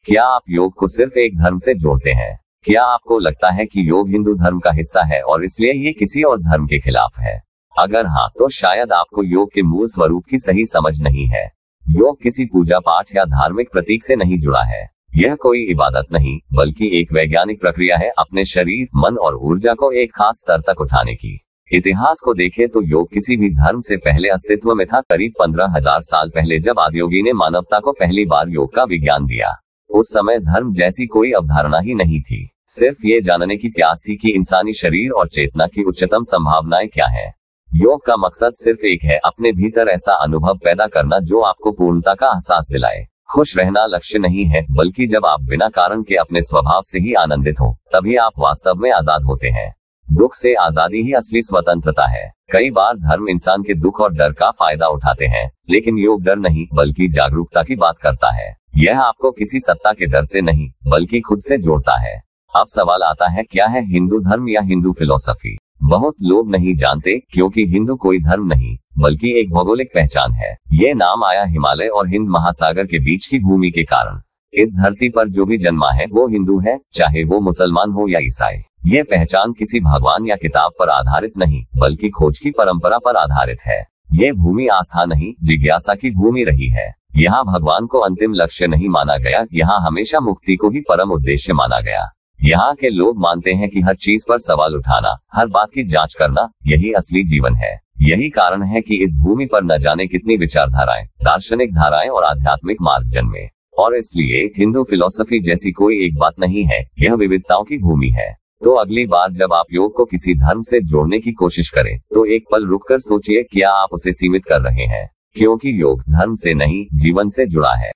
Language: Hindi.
क्या आप योग को सिर्फ एक धर्म से जोड़ते हैं? क्या आपको लगता है कि योग हिंदू धर्म का हिस्सा है और इसलिए ये किसी और धर्म के खिलाफ है? अगर हाँ, तो शायद आपको योग के मूल स्वरूप की सही समझ नहीं है। योग किसी पूजा पाठ या धार्मिक प्रतीक से नहीं जुड़ा है। यह कोई इबादत नहीं, बल्कि एक वैज्ञानिक प्रक्रिया है अपने शरीर, मन और ऊर्जा को एक खास स्तर तक उठाने की। इतिहास को देखें तो योग किसी भी धर्म से पहले अस्तित्व में था। करीब 15,000 साल पहले जब आदियोगी ने मानवता को पहली बार योग का विज्ञान दिया, उस समय धर्म जैसी कोई अवधारणा ही नहीं थी। सिर्फ ये जानने की प्यास थी कि इंसानी शरीर और चेतना की उच्चतम संभावनाएं क्या है। योग का मकसद सिर्फ एक है, अपने भीतर ऐसा अनुभव पैदा करना जो आपको पूर्णता का एहसास दिलाए। खुश रहना लक्ष्य नहीं है, बल्कि जब आप बिना कारण के अपने स्वभाव से ही आनंदित हो, तभी आप वास्तव में आजाद होते हैं। दुख से आजादी ही असली स्वतंत्रता है। कई बार धर्म इंसान के दुख और डर का फायदा उठाते हैं, लेकिन योग डर नहीं, बल्कि जागरूकता की बात करता है। यह आपको किसी सत्ता के डर से नहीं, बल्कि खुद से जोड़ता है। अब सवाल आता है, क्या है हिंदू धर्म या हिंदू फिलॉसफी? बहुत लोग नहीं जानते, क्योंकि हिंदू कोई धर्म नहीं, बल्कि एक भौगोलिक पहचान है। ये नाम आया हिमालय और हिंद महासागर के बीच की भूमि के कारण। इस धरती पर जो भी जन्मा है वो हिंदू है, चाहे वो मुसलमान हो या ईसाई। ये पहचान किसी भगवान या किताब पर आधारित नहीं, बल्कि खोज की परंपरा पर आधारित है। ये भूमि आस्था नहीं, जिज्ञासा की भूमि रही है। यहाँ भगवान को अंतिम लक्ष्य नहीं माना गया, यहाँ हमेशा मुक्ति को ही परम उद्देश्य माना गया। यहाँ के लोग मानते हैं कि हर चीज पर सवाल उठाना, हर बात की जांच करना, यही असली जीवन है। यही कारण है कि इस भूमि पर न जाने कितनी विचारधाराएं, दार्शनिक धाराएं और आध्यात्मिक मार्ग जन्मे। और इसलिए हिंदू फिलॉसफी जैसी कोई एक बात नहीं है, यह विविधताओं की भूमि है। तो अगली बार जब आप योग को किसी धर्म से जोड़ने की कोशिश करें, तो एक पल रुककर सोचिए, क्या आप उसे सीमित कर रहे हैं? क्योंकि योग धर्म से नहीं, जीवन से जुड़ा है।